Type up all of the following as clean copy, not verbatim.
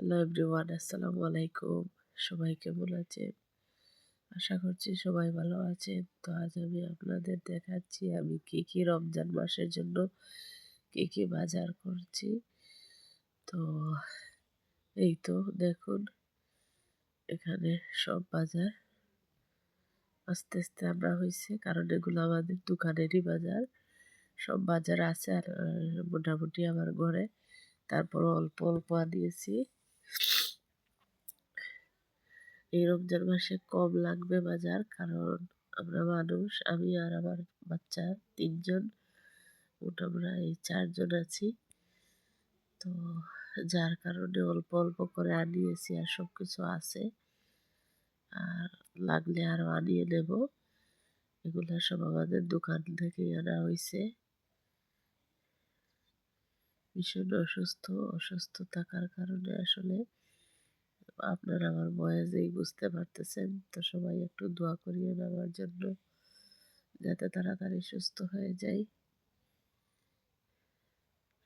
Hello everyone, আসসালামু আলাইকুম। সবাই কেমন আছেন? আশা করছি সবাই ভালো আছেন। তো আজ আমি আপনাদের দেখাচ্ছি আমি কি রমজান মাসের জন্য কি বাজার করছি। তো এই তো দেখুন, এখানে সব বাজার আস্তে আস্তে আনা হয়েছে, কারণ এগুলো আমাদের দোকানেরই বাজার। সব বাজার আছে আর মোটামুটি আমার ঘরে, তারপর অল্প অল্প আনিয়েছি। এই রমজান মাসে কম লাগবে বাজার, কারণ আমরা মানুষ, আমি আর আমার বাচ্চা তিনজন, মোট আমরা এই চারজন আছি। তো যার কারণে অল্প অল্প করে আনিয়েছি, আর সব কিছু আছে, আর লাগলে আরো আনিয়ে নেব। এগুলো সব আমাদের দোকান থেকে আনা হয়েছে। ভীষণ অসুস্থ থাকার কারণে আসলে আপনারা আমার ভয়েসেই বুঝতে পারতেছেন। তো সবাই একটু দোয়া করিয়েন আমার জন্য, যাতে তাড়াতাড়ি সুস্থ হয়ে যাই।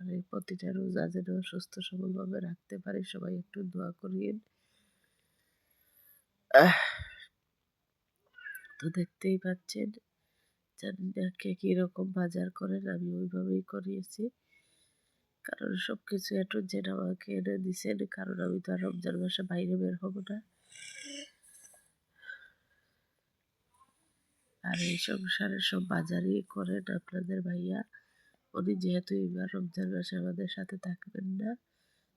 আর এই প্রতিটা রোজা যেন সুস্থ সবলভাবে রাখতে পারি, সবাই একটু দোয়া করিয়েন। তো দেখতেই পাচ্ছেন, জানি না কে কিরকম বাজার করেন, আমি ওইভাবেই করিয়েছি। কারণ সবকিছু একটু যেন আমাকে এনে দিছেন, কারণ আমি তো আর রমজান মাসে বাইরে বের হব না। আর এই সংসারের সব বাজারই করেন আপনাদের ভাইয়া। উনি যেহেতু এবার রমজান মাসে আমাদের সাথে থাকবেন না,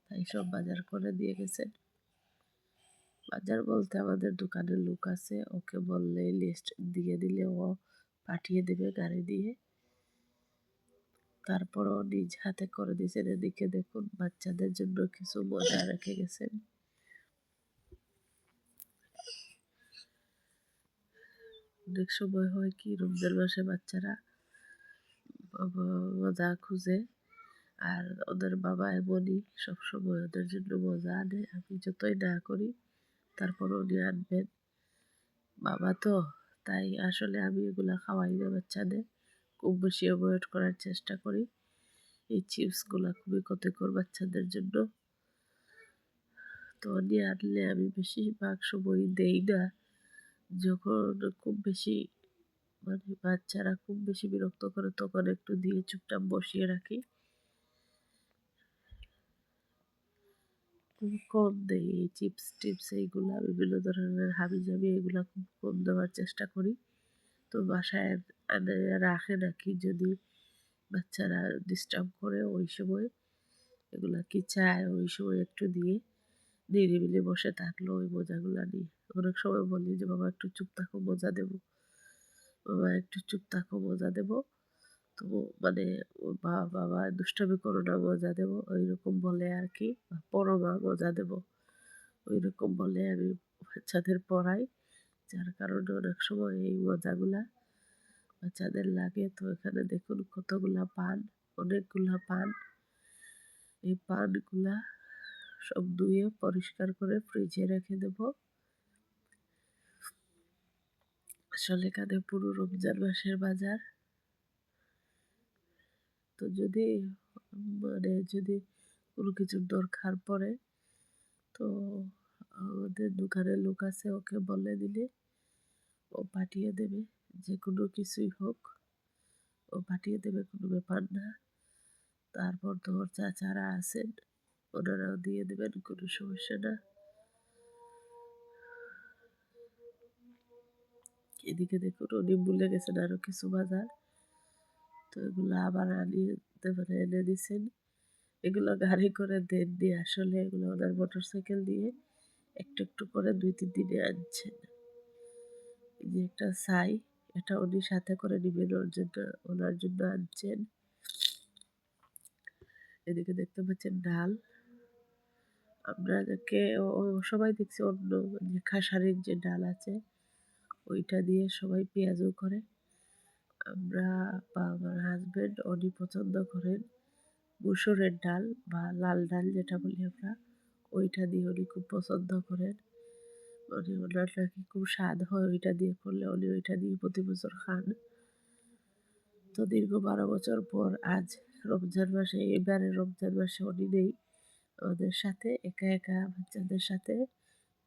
তাই সব বাজার করে দিয়ে গেছেন। বাজার বলতে আমাদের দোকানের লোক আছে, ওকে বললে লিস্ট দিয়ে দিলে ও পাঠিয়ে দেবে গাড়ি দিয়ে। তারপর ও নিজ হাতে করে দিয়েছেন। এদিকে দেখুন, বাচ্চাদের জন্য কিছু মজা রেখে গেছেন। অনেক সময় হয় কি, রমজান মাসে বাচ্চারা মজা খুঁজে, আর ওদের বাবা এমনই, সবসময় ওদের জন্য মজা আনে। আমি যতই না করি, তারপর উনি আনবেন। বাবা তো, তাই আসলে আমি এগুলা খাওয়াই না বাচ্চাদের, খুব বেশি অ্যাভয়েড করার চেষ্টা করি। এই চিপসগুলা খুবই ক্ষতিকর বাচ্চাদের জন্য। তো উনি আনলে আমি বেশিরভাগ সময় দেই না। যখন খুব বেশি, মানে বাচ্চারা খুব বেশি বিরক্ত করে, তখন একটু দিয়ে চুপচাপ বসিয়ে রাখি। খুব কম দেই এই চিপস টিপস, এইগুলা বিভিন্ন ধরনের হাবিজাবি, এগুলা খুব কম দেওয়ার চেষ্টা করি। তো বাসায় আনে রাখে নাকি, যদি বাচ্চারা ডিস্টার্ব করে ওই সময়, এগুলা কি চায় ওই সময় একটু দিয়ে নিরিবিলি বসে থাকলো ওই মজাগুলা নিয়ে। অনেক সময় বলি যে বাবা একটু চুপ থাকো, মজা দেবো, বাবা একটু চুপ থাকো, মজা দেবো। তো মানে বাবা দুষ্টামি করো না, মজা দেবো, ওইরকম বলে আর কি। পড়ো মা, মজা দেবো, ওইরকম বলে আমি বাচ্চাদের পড়াই। যার কারণে অনেক সময় এই মজাগুলা বাচ্চাদের লাগে। তো এখানে দেখুন কতগুলা পান, অনেকগুলা পান। এই পানগুলা সব ধুয়ে পরিষ্কার করে ফ্রিজে রেখে দেব। আসলে এখানে পুরো রমজান মাসের বাজার। তো যদি কোনো কিছুর দরকার পড়ে, তো আমাদের দোকানের লোক আছে, ওকে বলে দিলে ও পাঠিয়ে দেবে। যে কোনো কিছুই হোক, ও পাঠিয়ে দেবে, কোনো ব্যাপার না। তারপর তো ওর চাচারা আছেন, ওনারাও দিয়ে দেবেন, কোনো সমস্যা না। এদিকে দেখুন, উনি ভুলে গেছেন আরো কিছু বাজার, তো এগুলো আবার আনিয়ে এনে দিছেন। এগুলো গাড়ি করে দেননি, আসলে এগুলো ওনার মোটরসাইকেল দিয়ে একটু একটু করে 2-3 দিনে আনছেন। এই যে একটা ছাই, এটা উনি সাথে করে নিবেন, ওনার জন্য আনছেন। এদিকে দেখতে পাচ্ছেন ডাল। আপনাদেরকে সবাই দেখছি অন্য যে খাসারির যে ডাল আছে, ওইটা দিয়ে সবাই পেঁয়াজও করে। আমরা বা আমার হাজবেন্ড উনি পছন্দ করেন মুসুরের ডাল বা লাল ডাল যেটা বলি আমরা, ওইটা দিয়ে উনি খুব পছন্দ করেন। ওনার নাকি খুব স্বাদ হয় ওইটা দিয়ে করলে, উনি ওইটা দিয়ে প্রতি বছর খান। তো দীর্ঘ 12 বছর পর আজ রমজান মাসে, এবারে রমজান মাসে উনি নেই, ওদের সাথে একা একা বাচ্চাদের সাথে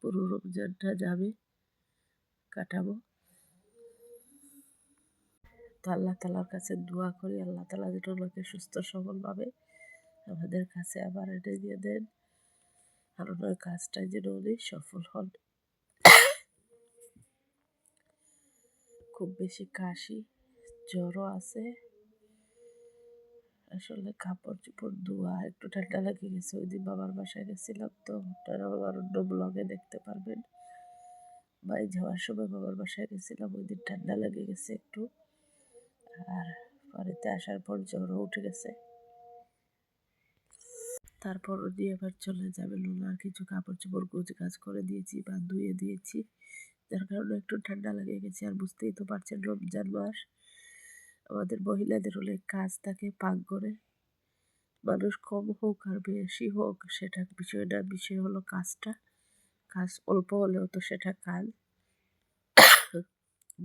পুরো রমজানটা যাবে, কাটাবো। তো আল্লাহ তালার কাছে দোয়া করি, আল্লাহ তালা যেন ওনাকে সুস্থ সবলভাবে আমাদের কাছে আবার এনে দিয়ে দেন, আর ওনার কাজটাই যেন উনি সফল হন। খুব বেশি কাশি, জ্বরও আছে। আসলে কাপড় চোপড় ধোয়া, একটু ঠান্ডা লেগে গেছে। ওই দিন বাবার বাসায় গেছিলাম, তো আপনারা আমার অন্য ব্লগে দেখতে পারবেন। ভাই যাওয়ার সময় বাবার বাসায় গেছিলাম, ওই দিন ঠান্ডা লেগে গেছে একটু, আর বাড়িতে আসার পর জ্বরও উঠে গেছে। তারপর উনি এবার চলে যাবেন, ওনার কিছু কাপড় চোপড় কাজ করে দিয়েছি বা ধুয়ে দিয়েছি, যার কারণে একটু ঠান্ডা লেগে গেছে। আর বুঝতেই তো পারছেন, রমজান মাস, আমাদের মহিলাদের অনেক কাজ থাকে পাকঘরে। মানুষ কম হোক আর বেশি হোক সেটা বিষয় না, বিষয় হলো কাজটা। কাজ অল্প হলেও তো সেটা কাজ।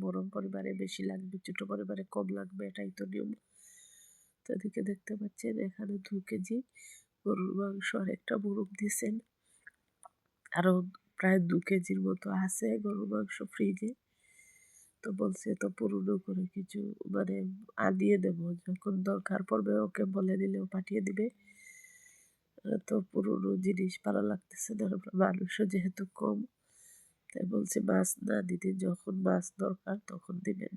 বড় পরিবারে বেশি লাগবে, ছোট পরিবারে কম লাগবে, এটাই তো নিয়ম। তো এদিকে দেখতে পাচ্ছেন এখানে 2 কেজি গরুর মাংস আর একটা মোরগ দিয়েছেন। আরো প্রায় 2 কেজির মতো আছে গরুর মাংস ফ্রিজে। তো বলছে তো পুরনো করে কিছু মানে আনিয়ে দেবো, যখন দরকার পড়বে ওকে বলে দিলেও পাঠিয়ে দিবে। তো পুরনো জিনিস ভালো লাগতেছে না, মানুষও যেহেতু কম, তাই বলছে মাছ না দিতে, যখন মাছ দরকার তখন দিবেন।